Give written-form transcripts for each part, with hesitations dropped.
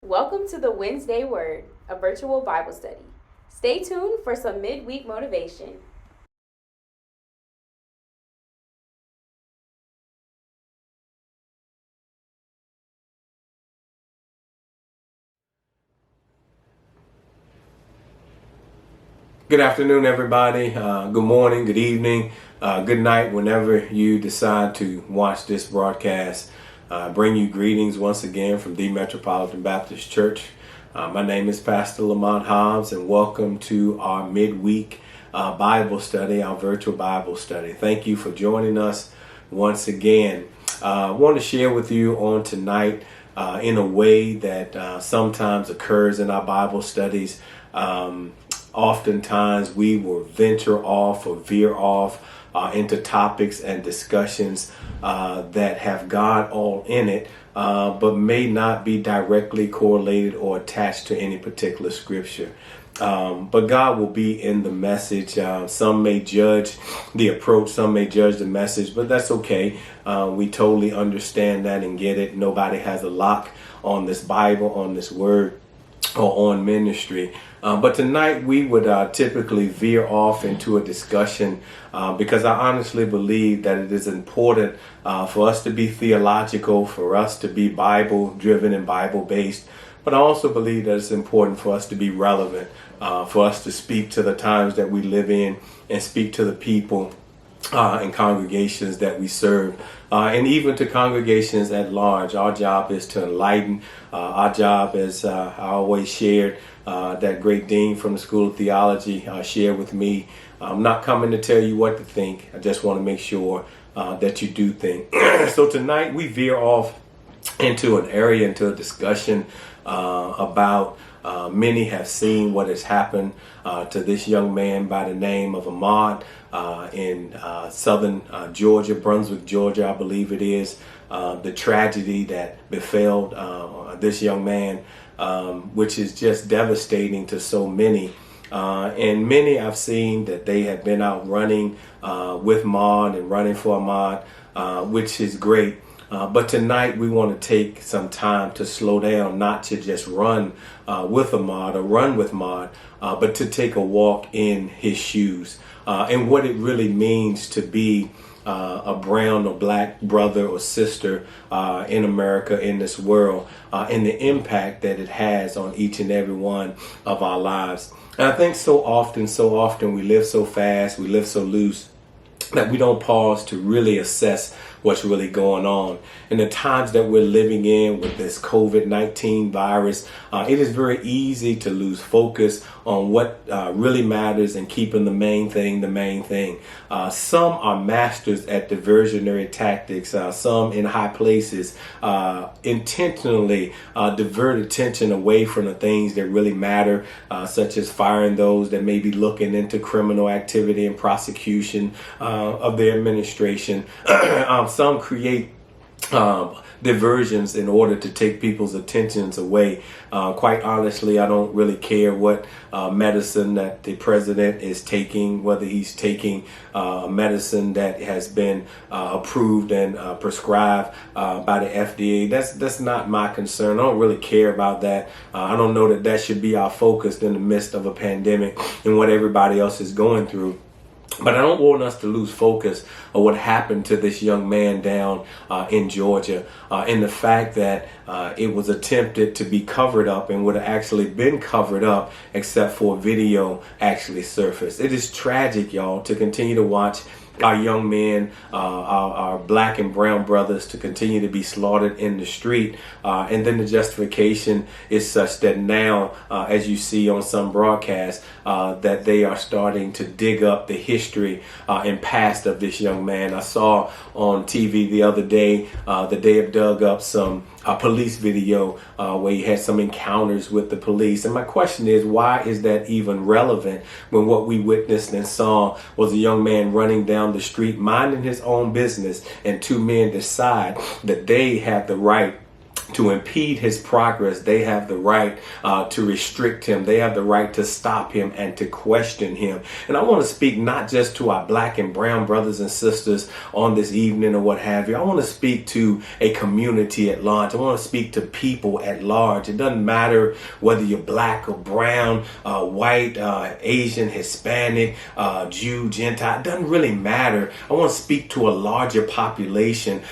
Welcome to the Wednesday Word, a virtual Bible study. Stay tuned for some midweek motivation. Good afternoon, everybody. Good morning, good evening, good night, whenever you decide to watch this broadcast. Bring you greetings once again from the Metropolitan Baptist Church. My name is Pastor Lamont Hobbs, and welcome to our midweek Bible study, our virtual Bible study. Thank you for joining us once again. I want to share with you on tonight in a way that sometimes occurs in our Bible studies. Oftentimes we will venture off or veer off into topics and discussions that have God all in it, but may not be directly correlated or attached to any particular scripture. But God will be in the message. Some may judge the approach, some may judge the message, but that's okay. We totally understand that and get it. Nobody has a lock on this Bible, on this word, or on ministry. But tonight we would typically veer off into a discussion because I honestly believe that it is important for us to be theological, for us to be Bible driven and Bible based. But I also believe that it's important for us to be relevant, for us to speak to the times that we live in and speak to the people and congregations that we serve, and even to congregations at large. Our job is to enlighten. Our job, as I always shared, that great dean from the School of Theology shared with me, I'm not coming to tell you what to think. I just want to make sure that you do think. So tonight we veer off into an area, into a discussion about many have seen what has happened to this young man by the name of Ahmaud in southern Georgia, Brunswick, Georgia, I believe it is. The tragedy that befell this young man, which is just devastating to so many. And many I've seen that they have been out running with Ahmaud and running for Ahmaud, which is great. But tonight we want to take some time to slow down, not to just run with Ahmaud or run with Ahmaud, but to take a walk in his shoes and what it really means to be a brown or black brother or sister in America, in this world, and the impact that it has on each and every one of our lives. And I think so often we live so fast, we live so loose, that we don't pause to really assess what's really going on. In the times that we're living in with this COVID-19 virus, it is very easy to lose focus on what really matters and keeping the main thing the main thing. Some are masters at diversionary tactics. Some in high places intentionally divert attention away from the things that really matter, such as firing those that may be looking into criminal activity and prosecution of their administration. Some create diversions in order to take people's attentions away. Quite honestly, I don't really care what medicine that the president is taking, whether he's taking medicine that has been approved and prescribed by the FDA. That's not my concern. I don't really care about that. I don't know that that should be our focus in the midst of a pandemic and what everybody else is going through. But I don't want us to lose focus of what happened to this young man down in Georgia, and the fact that it was attempted to be covered up and would have actually been covered up except for video actually surfaced. It is tragic, y'all, to continue to watch our young men, our black and brown brothers, to continue to be slaughtered in the street. And then the justification is such that now, as you see on some broadcasts, that they are starting to dig up the history and past of this young man. I saw on TV the other day that they have dug up some police video where he had some encounters with the police. And my question is, why is that even relevant when what we witnessed and saw was a young man running down the street minding his own business, and two men decide that they have the right to impede his progress. They have the right to restrict him. They have the right to stop him and to question him. And I want to speak not just to our black and brown brothers and sisters on this evening or what have you. I want to speak to a community at large. I want to speak to people at large. It doesn't matter whether you're black or brown, white, Asian, Hispanic, Jew, Gentile. It doesn't really matter. I want to speak to a larger population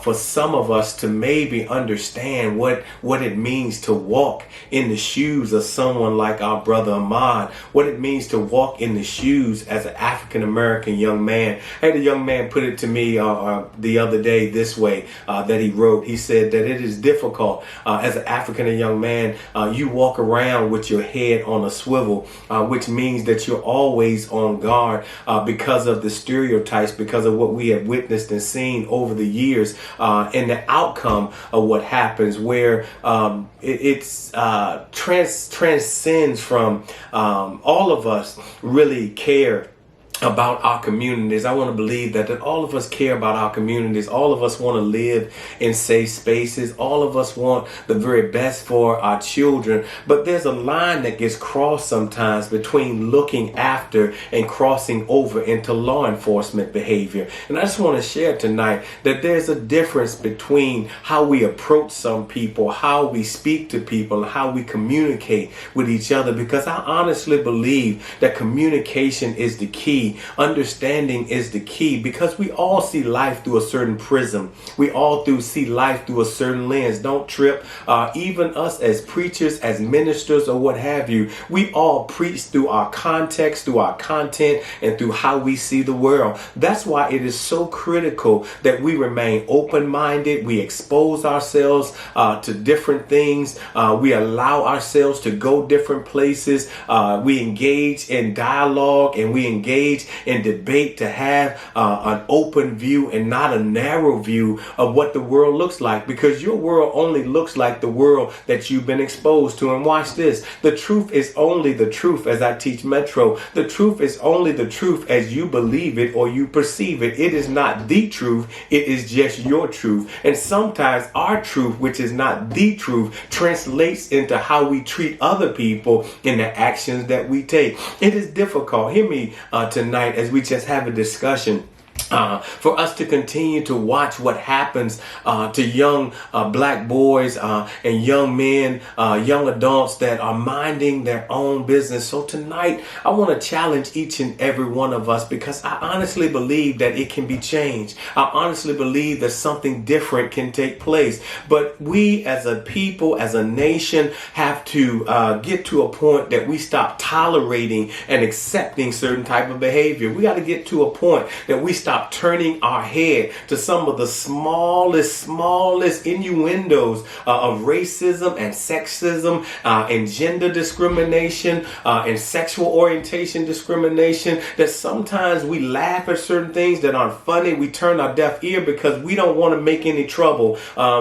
for some of us to maybe understand what it means to walk in the shoes of someone like our brother Ahmaud, what it means to walk in the shoes as an African American young man. I had a young man put it to me the other day this way, that he wrote. He said that it is difficult as an African young man. You walk around with your head on a swivel, which means that you're always on guard because of the stereotypes, because of what we have witnessed and seen over the years, and the outcome of what happens, where it's transcends from all of us really care about our communities. I want to believe that all of us care about our communities. All of us want to live in safe spaces. All of us want the very best for our children. But there's a line that gets crossed sometimes between looking after and crossing over into law enforcement behavior. And I just want to share tonight that there's a difference between how we approach some people, how we speak to people, and how we communicate with each other. Because I honestly believe that communication is the key. Understanding is the key, because we all see life through a certain prism. We all see life through a certain lens. Don't trip. Even us as preachers, as ministers, or what have you, we all preach through our context, through our content, and through how we see the world. That's why it is so critical that we remain open-minded. We expose ourselves to different things. We allow ourselves to go different places. We engage in dialogue, and we engage in debate to have an open view and not a narrow view of what the world looks like, because your world only looks like the world that you've been exposed to. And watch this. The truth is only the truth, as I teach Metro. The truth is only the truth as you believe it or you perceive it. It is not the truth. It is just your truth. And sometimes our truth, which is not the truth, translates into how we treat other people in the actions that we take. It is difficult. Hear me tonight as we just have a discussion. For us to continue to watch what happens to young black boys and young men, young adults that are minding their own business. So tonight, I want to challenge each and every one of us, because I honestly believe that it can be changed. I honestly believe that something different can take place. But we as a people, as a nation, have to get to a point that we stop tolerating and accepting certain type of behavior. We got to get to a point that we stop turning our head to some of the smallest innuendos of racism and sexism and gender discrimination and sexual orientation discrimination, that sometimes we laugh at certain things that aren't funny. We turn our deaf ear because we don't want to make any trouble.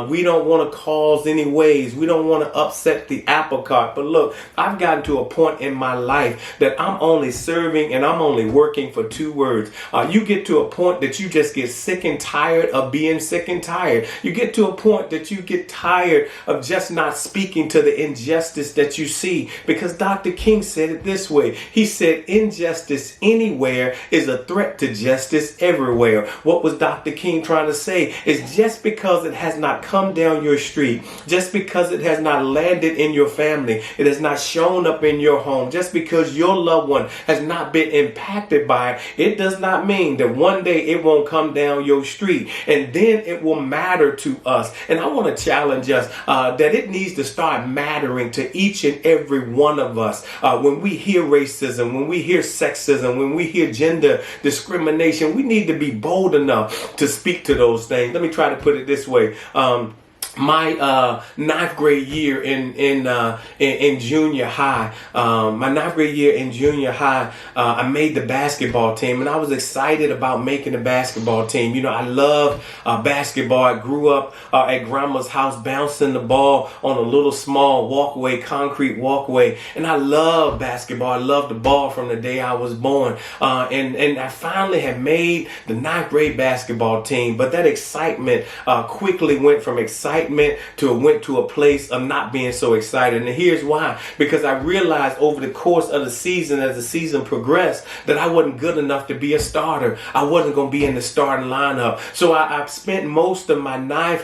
We don't want to cause any waves. We don't want to upset the apple cart. But look, I've gotten to a point in my life that I'm only serving and I'm only working for two words. You get to a point point that you just get sick and tired of being sick and tired. You get to a point that you get tired of just not speaking to the injustice that you see. Because Dr. King said it this way. He said, injustice anywhere is a threat to justice everywhere. What was Dr. King trying to say? Is just because it has not come down your street, just because it has not landed in your family, it has not shown up in your home, just because your loved one has not been impacted by it, it does not mean that one day it won't come down your street, and then it will matter to us. And I want to challenge us that it needs to start mattering to each and every one of us. When we hear racism, when we hear sexism, when we hear gender discrimination, we need to be bold enough to speak to those things. Let me try to put it this way. My ninth grade year in junior high, I made the basketball team, and I was excited about making the basketball team. You know, I love basketball. I grew up at grandma's house bouncing the ball on a little small walkway, concrete walkway, and I love basketball. I love the ball from the day I was born, and I finally had made the ninth grade basketball team. But that excitement quickly went from excitement to a place of not being so excited. And here's why. Because I realized over the course of the season, as the season progressed, that I wasn't good enough to be a starter. I wasn't going to be in the starting lineup. So I spent most of my ninth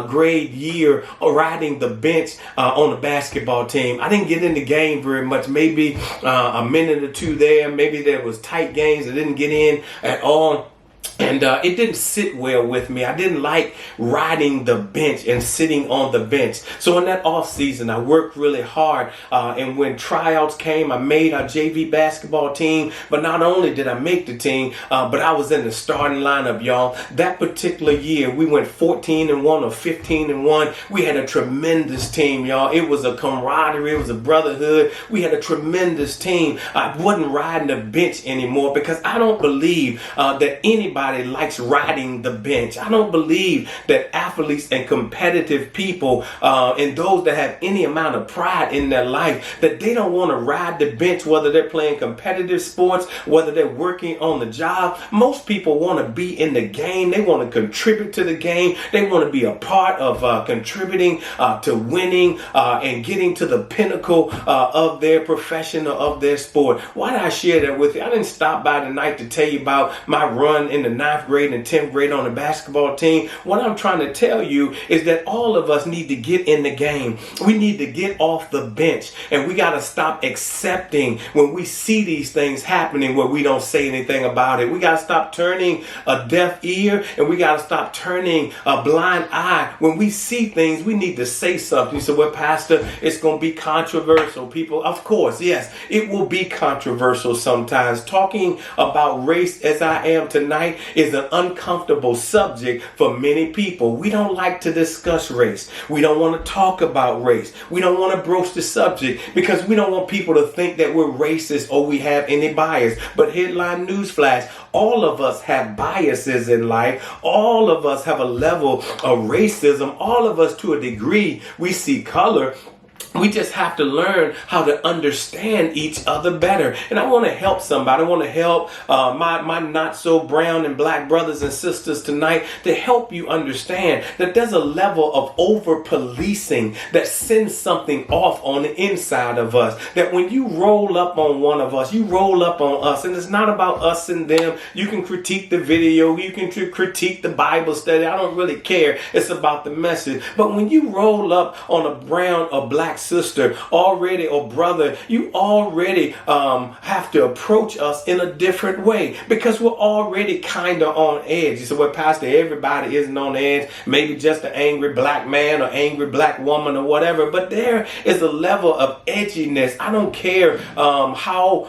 grade year riding the bench on the basketball team. I didn't get in the game very much, maybe a minute or two there. Maybe there was tight games. I didn't get in at all. And it didn't sit well with me. I didn't like riding the bench and sitting on the bench. So in that off season, I worked really hard. And when tryouts came, I made our JV basketball team. But not only did I make the team, but I was in the starting lineup, y'all. That particular year, we went 14-1 or 15-1. We had a tremendous team, y'all. It was a camaraderie. It was a brotherhood. We had a tremendous team. I wasn't riding the bench anymore because I don't believe that anybody likes riding the bench. I don't believe that athletes and competitive people and those that have any amount of pride in their life, that they don't want to ride the bench, whether they're playing competitive sports, whether they're working on the job. Most people want to be in the game. They want to contribute to the game. They want to be a part of contributing to winning and getting to the pinnacle of their profession or of their sport. Why did I share that with you? I didn't stop by tonight to tell you about my run in the ninth grade and 10th grade on the basketball team. What I'm trying to tell you is that all of us need to get in the game. We need to get off the bench, and we got to stop accepting when we see these things happening where we don't say anything about it. We got to stop turning a deaf ear, and we got to stop turning a blind eye. When we see things, we need to say something. So, well, Pastor, it's going to be controversial. People, of course, yes, it will be controversial sometimes. Talking about race as I am tonight is an uncomfortable subject for many people. We don't like to discuss race. We don't want to talk about race. We don't want to broach the subject because we don't want people to think that we're racist or we have any bias. But headline newsflash, all of us have biases in life. All of us have a level of racism. All of us, to a degree, we see color. We just have to learn how to understand each other better. And I want to help somebody. I want to help my not so brown and black brothers and sisters tonight to help you understand that there's a level of over policing that sends something off on the inside of us. That when you roll up on one of us, you roll up on us. And it's not about us and them. You can critique the video. You can critique the Bible study. I don't really care. It's about the message. But when you roll up on a brown or black sister already or brother, you already have to approach us in a different way because we're already kind of on edge. You say, well, Pastor, everybody isn't on edge. Maybe just an angry black man or angry black woman or whatever. But there is a level of edginess. I don't care how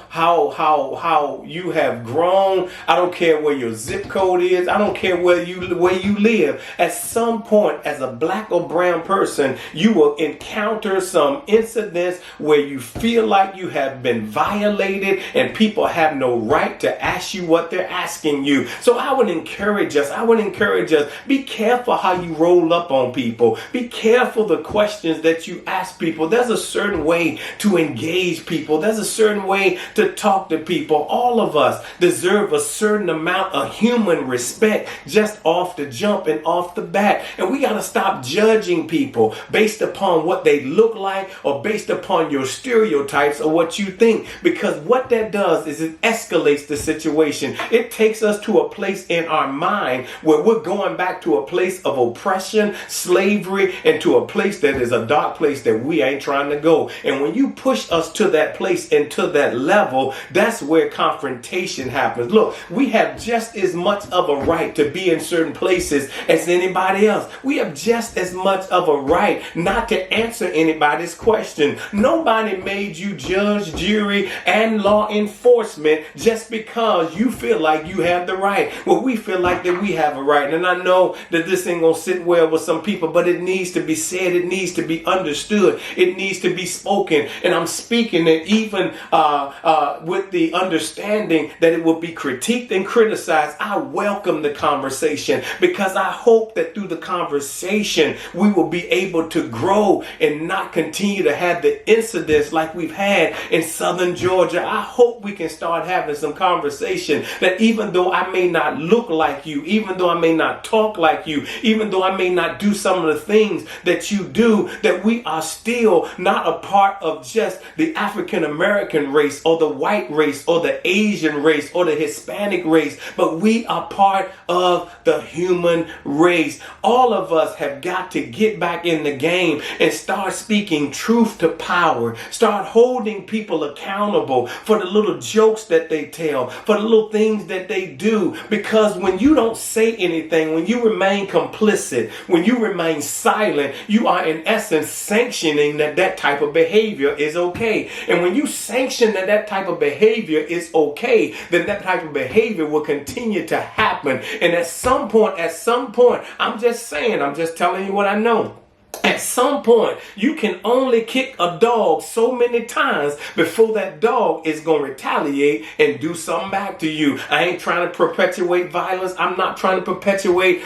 you have grown. I don't care where your zip code is. I don't care where you live. At some point, as a black or brown person, you will encounter some incidents where you feel like you have been violated and people have no right to ask you what they're asking you. So I would encourage us, be careful how you roll up on people. Be careful the questions that you ask people. There's a certain way to engage people. There's a certain way to talk to people. All of us deserve a certain amount of human respect just off the jump and off the bat. And we got to stop judging people based upon what they look like or based upon your stereotypes or what you think, because what that does is it escalates the situation. It takes us to a place in our mind where we're going back to a place of oppression, slavery, and to a place that is a dark place that we ain't trying to go. And when you push us to that place and to that level, that's where confrontation happens. Look, we have just as much of a right to be in certain places as anybody else. We have just as much of a right not to answer anybody's question. Nobody made you judge, jury, and law enforcement just because you feel like you have the right. Well, we feel like that we have a right. And I know that this ain't gonna sit well with some people, but it needs to be said. It needs to be understood. It needs to be spoken. And I'm speaking it even with the understanding that it will be critiqued and criticized. I welcome the conversation because I hope that through the conversation we will be able to grow and not continue to have the incidents like we've had in southern Georgia. I hope we can start having some conversation that even though I may not look like you, even though I may not talk like you, even though I may not do some of the things that you do, that we are still not a part of just the African American race or the white race or the Asian race or the Hispanic race, but we are part of the human race. All of us have got to get back in the game and start speaking truth to power. Start holding people accountable for the little jokes that they tell, for the little things that they do. Because when you don't say anything, when you remain complicit, when you remain silent, you are in essence sanctioning that type of behavior is okay. And when you sanction that type of behavior is okay, then that type of behavior will continue to happen. And at some point, I'm just telling you what I know. At some point, you can only kick a dog so many times before that dog is going to retaliate and do something back to you. I ain't trying to perpetuate violence. I'm not trying to perpetuate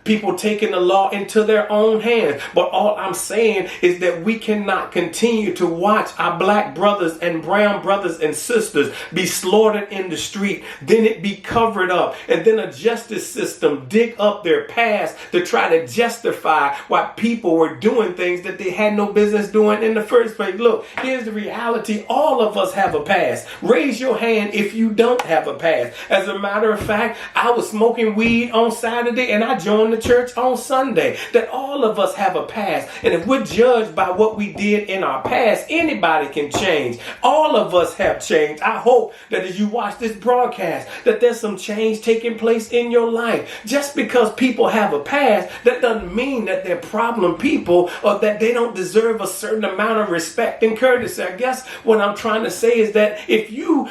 people taking the law into their own hands. But all I'm saying is that we cannot continue to watch our black brothers and brown brothers and sisters be slaughtered in the street, then it be covered up, and then a justice system dig up their past to try to justify why people were doing things that they had no business doing in the first place. Look, here's the reality. All of us have a past. Raise your hand if you don't have a past. As a matter of fact, I was smoking weed on Saturday and I joined the church on Sunday. That all of us have a past. And if we're judged by what we did in our past, anybody can change. All of us have changed. I hope that as you watch this broadcast, that there's some change taking place in your life. Just because people have a past, that doesn't mean that they're problem people or that they don't deserve a certain amount of respect and courtesy. I guess what I'm trying to say is that if you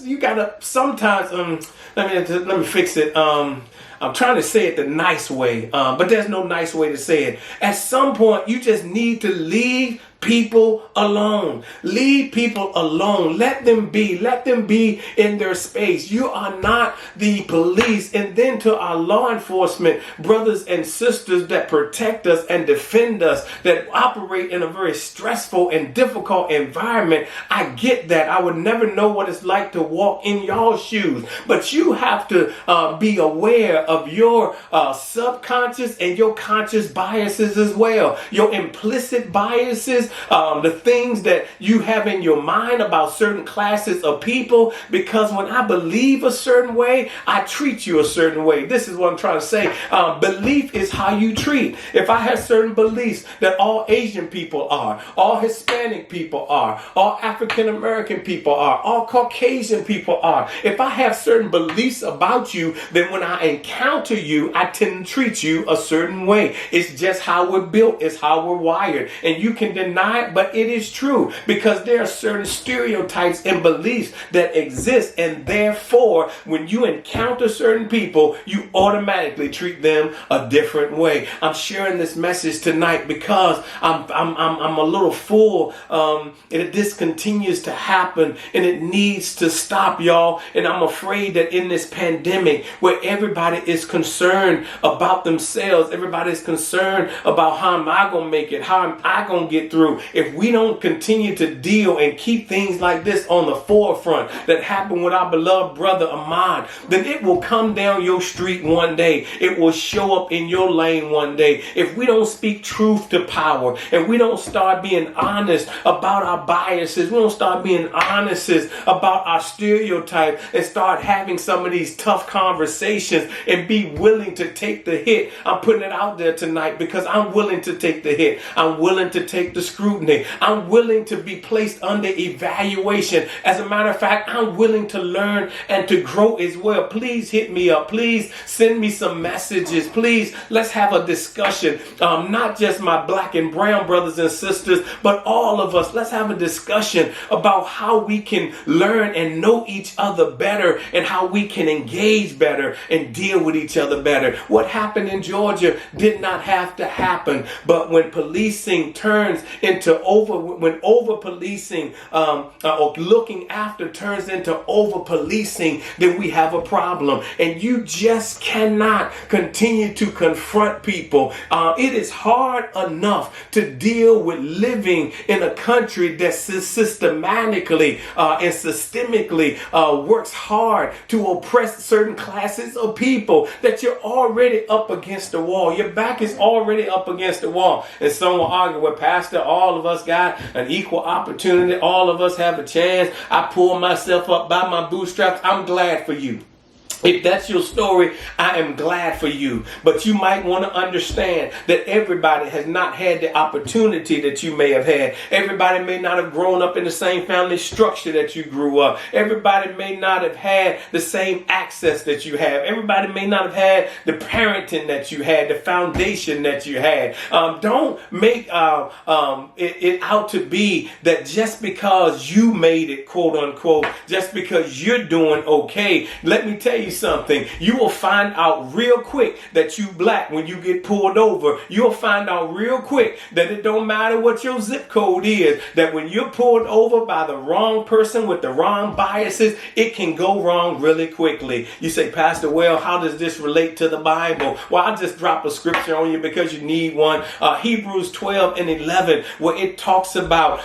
you gotta sometimes let me fix it. I'm trying to say it the nice way, but there's no nice way to say it. At some point, you just need to leave people alone. Leave people alone. Let them be in their space. You are not the police. And then to our law enforcement brothers and sisters that protect us and defend us, that operate in a very stressful and difficult environment, I get that. I would never know what it's like to walk in y'all's shoes, but you have to be aware of your subconscious and your conscious biases as well. Your implicit biases, the things that you have in your mind about certain classes of people, because when I believe a certain way, I treat you a certain way. This is what I'm trying to say. Belief is how you treat. If I have certain beliefs that all Asian people are, all Hispanic people are, all African American people are, all Caucasian people are, if I have certain beliefs about you, then when I encounter you, I tend to treat you a certain way. It's just how we're built. It's how we're wired. And you can deny deny it, but it is true, because there are certain stereotypes and beliefs that exist, and therefore when you encounter certain people, you automatically treat them a different way. I'm sharing this message tonight because I'm a little full. This continues to happen, and it needs to stop, y'all. And I'm afraid that in this pandemic, where everybody is concerned about themselves, everybody is concerned about how am I gonna make it, how am I gonna get through, if we don't continue to deal and keep things like this on the forefront that happened with our beloved brother Ahmaud, then it will come down your street one day. It will show up in your lane one day. If we don't speak truth to power, and we don't start being honest about our biases, we don't start being honest about our stereotypes, and start having some of these tough conversations and be willing to take the hit. I'm putting it out there tonight because I'm willing to take the hit. I'm willing to take the scrutiny. I'm willing to be placed under evaluation. As a matter of fact, I'm willing to learn and to grow as well. Please hit me up. Please send me some messages. Please, let's have a discussion. Not just my black and brown brothers and sisters, but all of us. Let's have a discussion about how we can learn and know each other better, and how we can engage better and deal with each other better. What happened in Georgia did not have to happen, but when policing turns into when over policing or looking after turns into over policing, then we have a problem. And you just cannot continue to confront people. It is hard enough to deal with living in a country that systematically and systemically works hard to oppress certain classes of people, that you're already up against the wall. Your back is already up against the wall. And some will argue, well, Pastor, all of us got an equal opportunity. All of us have a chance. I pull myself up by my bootstraps. I'm glad for you. If that's your story, I am glad for you. But you might want to understand that everybody has not had the opportunity that you may have had. Everybody may not have grown up in the same family structure that you grew up. Everybody may not have had the same access that you have. Everybody may not have had the parenting that you had, the foundation that you had. Don't make it out to be that just because you made it, quote unquote, just because you're doing okay. Let me tell you something. You will find out real quick that you black when you get pulled over. You'll find out real quick that it don't matter what your zip code is, that when you're pulled over by the wrong person with the wrong biases, it can go wrong really quickly. You say, Pastor, well, how does this relate to the Bible? Well, I'll just drop a scripture on you because you need one. Hebrews 12:11, where it talks about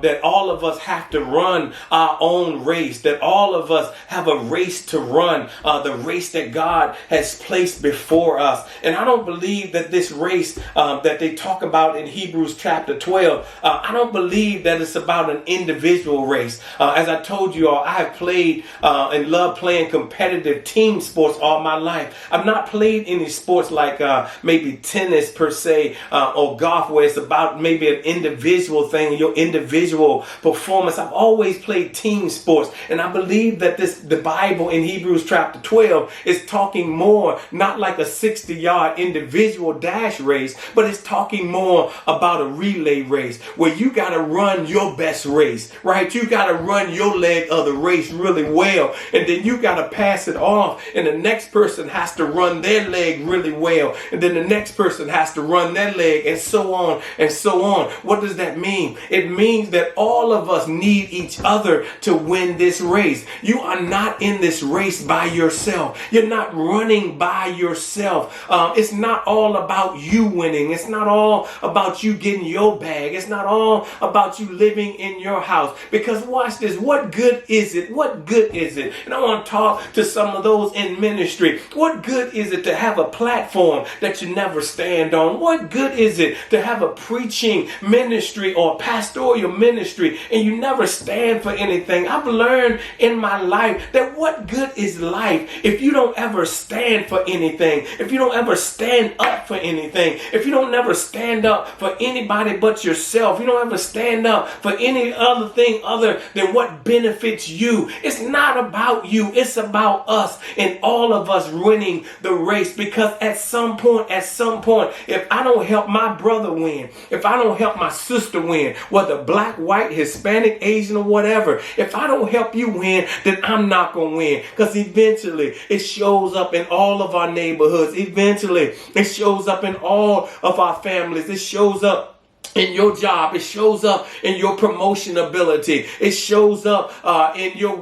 that all of us have to run our own race, that all of us have a race to run, the race that God has placed before us. And I don't believe that this race that they talk about in Hebrews chapter 12, I don't believe that it's about an individual race. As I told you all, I have played and love playing competitive team sports all my life. I've not played any sports like maybe tennis per se or golf, where it's about maybe an individual thing, your individual performance. I've always played team sports, and I believe that the Bible in Hebrews chapter 12 is talking more, not like a 60-yard individual dash race, but it's talking more about a relay race where you got to run your best race, right? You got to run your leg of the race really well, and then you got to pass it off, and the next person has to run their leg really well, and then the next person has to run their leg, and so on and so on. What does that mean? It means that all of us need each other to win this race. You are not in this race by yourself. You're not running by yourself. It's not all about you winning. It's not all about you getting your bag. It's not all about you living in your house. Because watch this. What good is it? What good is it? And I want to talk to some of those in ministry. What good is it to have a platform that you never stand on? What good is it to have a preaching ministry or pastoral ministry and you never stand for anything? I've learned in my life that what good is life life if you don't ever stand for anything, if you don't ever stand up for anything, if you don't ever stand up for anybody but yourself, you don't ever stand up for any other thing other than what benefits you. It's not about you. It's about us and all of us winning the race, because at some point, if I don't help my brother win, if I don't help my sister win, whether black, white, Hispanic, Asian, or whatever, if I don't help you win, then I'm not going to win, because eventually it shows up in all of our neighborhoods. Eventually it shows up in all of our families. It shows up in your job. It shows up in your promotion ability. It shows up in your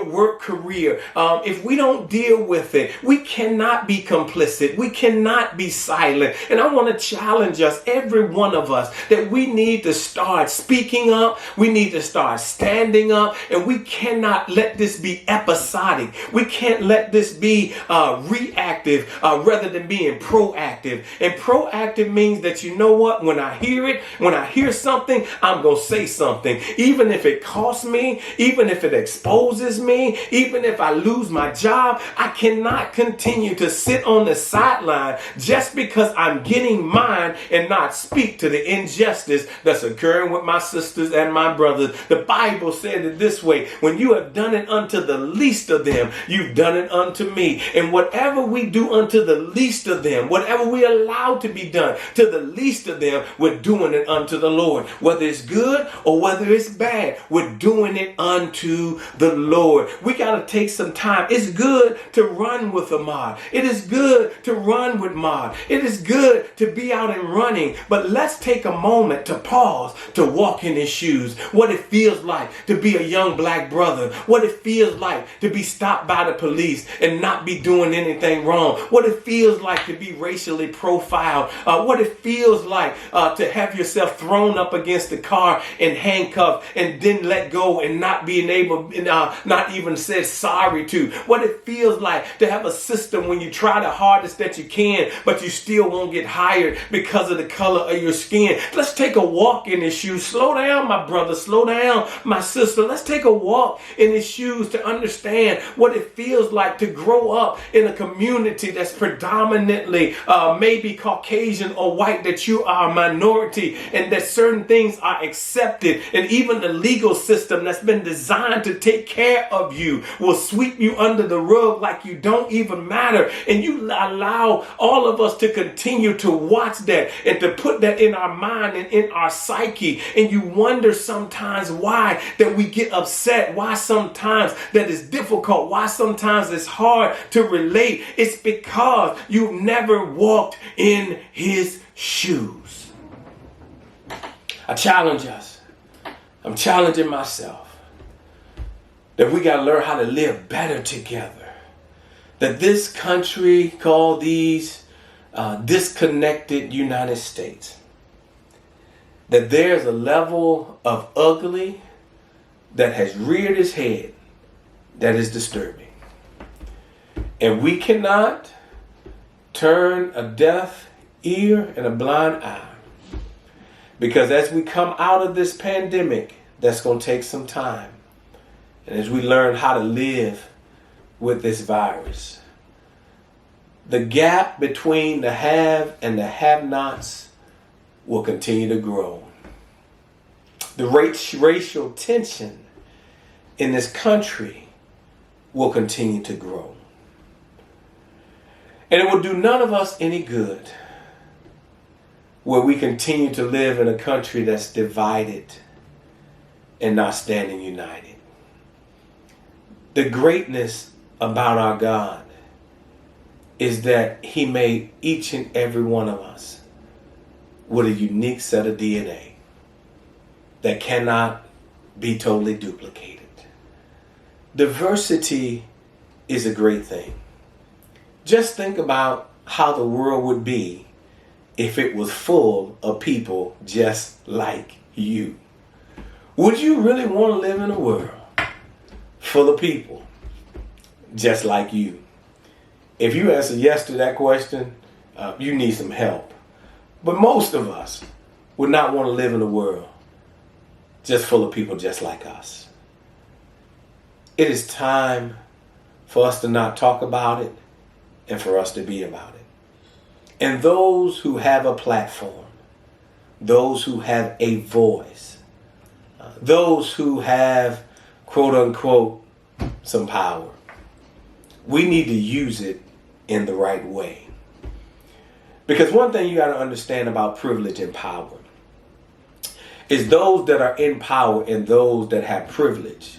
work career. If we don't deal with it, we cannot be complicit. We cannot be silent. And I want to challenge us, every one of us, that we need to start speaking up. We need to start standing up, and we cannot let this be episodic. We can't let this be reactive rather than being proactive. And proactive means that, you know what? When I hear something, I'm going to say something. Even if it costs me, even if it exposes me, even if I lose my job, I cannot continue to sit on the sideline just because I'm getting mine and not speak to the injustice that's occurring with my sisters and my brothers. The Bible said it this way: when you have done it unto the least of them, you've done it unto me. And whatever we do unto the least of them, whatever we allow to be done to the least of them, we're doing it unto the Lord. Whether it's good or whether it's bad, we're doing it unto the Lord. We got to take some time. It's good to run with Ahmaud. It is good to run with Ahmaud. It is good to be out and running. But let's take a moment to pause, to walk in his shoes. What it feels like to be a young black brother. What it feels like to be stopped by the police and not be doing anything wrong. What it feels like to be racially profiled. What it feels like to have yourself thrown up against the car and handcuffed and then let go and not being able, not even said sorry to. What it feels like to have a system when you try the hardest that you can, but you still won't get hired because of the color of your skin. Let's take a walk in his shoes. Slow down, my brother. Slow down, my sister. Let's take a walk in his shoes to understand what it feels like to grow up in a community that's predominantly maybe Caucasian or white, that you are a minority and that certain things are accepted, and even the legal system that's been designed to take care of you will sweep you under the rug like you don't even matter. And you allow all of us to continue to watch that and to put that in our mind and in our psyche. And you wonder sometimes why that we get upset, why sometimes that is difficult, why sometimes it's hard to relate. It's because you've never walked in his shoes. I challenge us. I'm challenging myself that we got to learn how to live better together. That this country called these disconnected United States, that there's a level of ugly that has reared its head that is disturbing. And we cannot turn a deaf ear and a blind eye. Because as we come out of this pandemic, that's going to take some time. And as we learn how to live with this virus, the gap between the have and the have-nots will continue to grow. The racial tension in this country will continue to grow. And it will do none of us any good where we continue to live in a country that's divided and not standing united. The greatness about our God is that he made each and every one of us with a unique set of DNA that cannot be totally duplicated. Diversity is a great thing. Just think about how the world would be if it was full of people just like you. Would you really want to live in a world full of people just like you? If you answer yes to that question, you need some help. But most of us would not want to live in a world just full of people just like us. It is time for us to not talk about it, and for us to be about it. And those who have a platform, those who have a voice, those who have, quote unquote, some power, we need to use it in the right way. Because one thing you got to understand about privilege and power is those that are in power and those that have privilege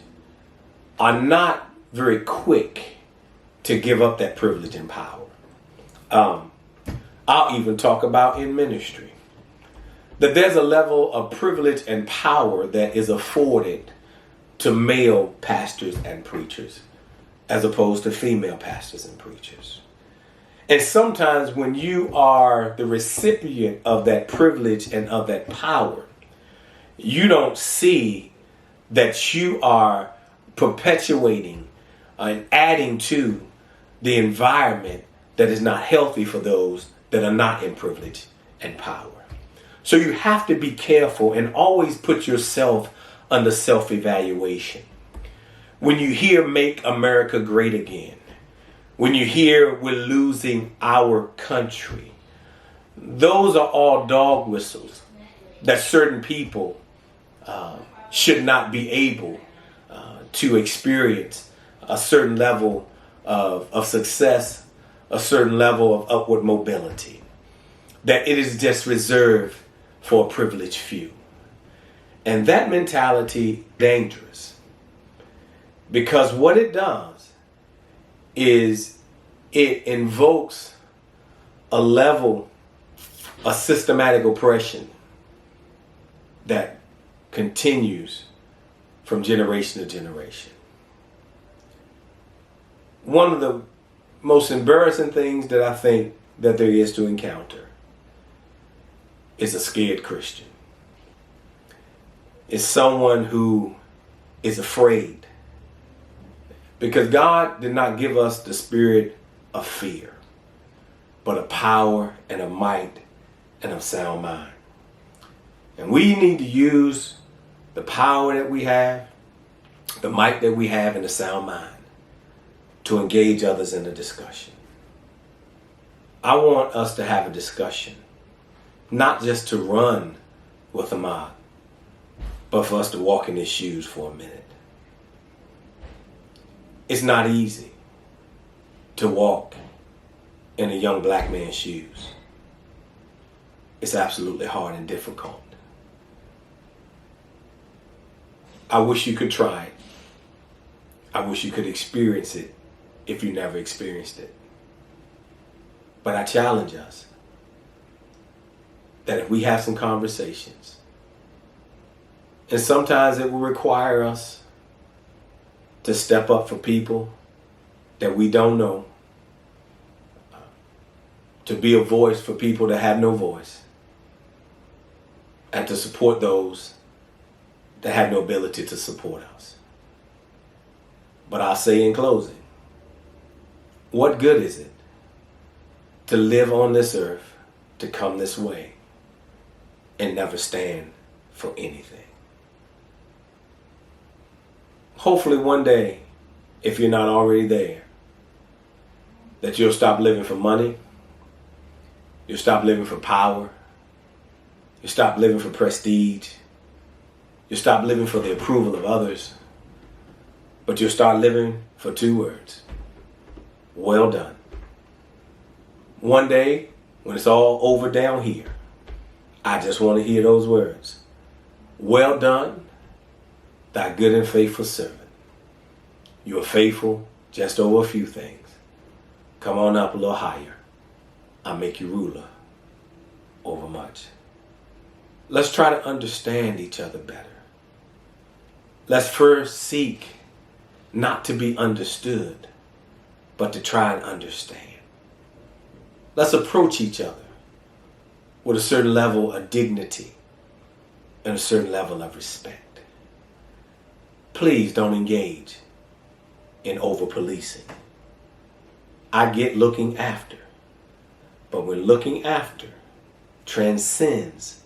are not very quick to give up that privilege and power. I'll even talk about in ministry that there's a level of privilege and power that is afforded to male pastors and preachers as opposed to female pastors and preachers. And sometimes when you are the recipient of that privilege and of that power, you don't see that you are perpetuating and adding to the environment that is not healthy for those that are not in privilege and power. So you have to be careful and always put yourself under self-evaluation. When you hear "Make America Great Again," when you hear "We're losing our country," those are all dog whistles that certain people should not be able to experience a certain level of success, a certain level of upward mobility, that it is just reserved for a privileged few. And that mentality is dangerous, because what it does is it invokes a level of systematic oppression that continues from generation to generation. One of the most embarrassing things that I think that there is to encounter is a scared Christian. It's someone who is afraid, because God did not give us the spirit of fear, but of power and of might and of sound mind. And we need to use the power that we have, the might that we have, and the sound mind to engage others in a discussion. I want us to have a discussion, not just to run with Ahmaud, but for us to walk in his shoes for a minute. It's not easy to walk in a young black man's shoes. It's absolutely hard and difficult. I wish you could try it. I wish you could experience it if you never experienced it. But I challenge us that if we have some conversations, and sometimes it will require us to step up for people that we don't know, to be a voice for people that have no voice, and to support those that have no ability to support us. But I'll say in closing, what good is it to live on this earth, to come this way, and never stand for anything? Hopefully one day, if you're not already there, that you'll stop living for money, you'll stop living for power, you'll stop living for prestige, you'll stop living for the approval of others, but you'll start living for two words: well done. One day, when it's all over down here, I just want to hear those words: well done, thy good and faithful servant. You are faithful just over a few things. Come on up a little higher. I'll make you ruler over much. Let's try to understand each other better. Let's first seek not to be understood, but to try and understand. Let's approach each other with a certain level of dignity and a certain level of respect. Please don't engage in over-policing. I get looking after, but when looking after transcends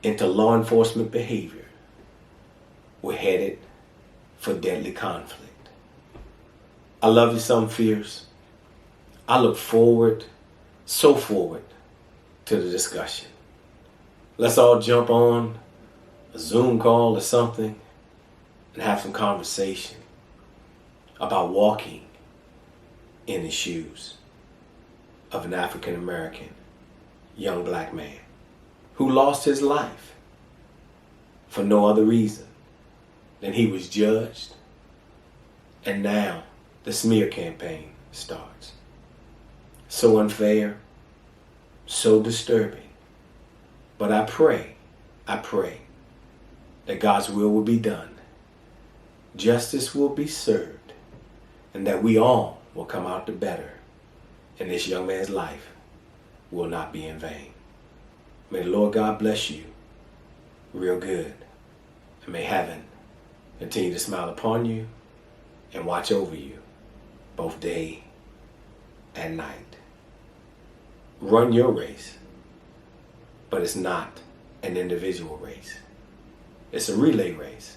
into law enforcement behavior, we're headed for deadly conflict. I love you some, fierce. I look forward, so forward, to the discussion. Let's all jump on a Zoom call or something and have some conversation about walking in the shoes of an African American young black man who lost his life for no other reason than he was judged, and now the smear campaign starts. So unfair, so disturbing. But I pray that God's will be done. Justice will be served, and that we all will come out the better, and this young man's life will not be in vain. May the Lord God bless you real good, and may heaven continue to smile upon you and watch over you both day and night. Run your race, but it's not an individual race. It's a relay race.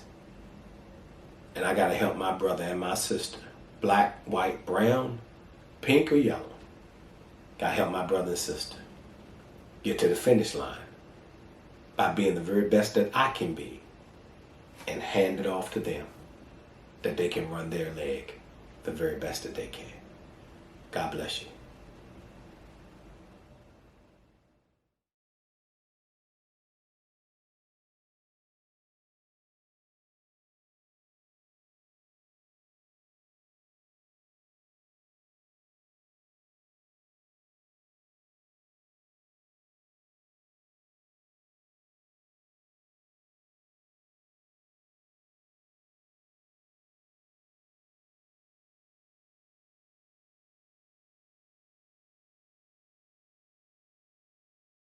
And I got to help my brother and my sister, black, white, brown, pink, or yellow. Got to help my brother and sister get to the finish line by being the very best that I can be and hand it off to them that they can run their leg the very best that they can. God bless you.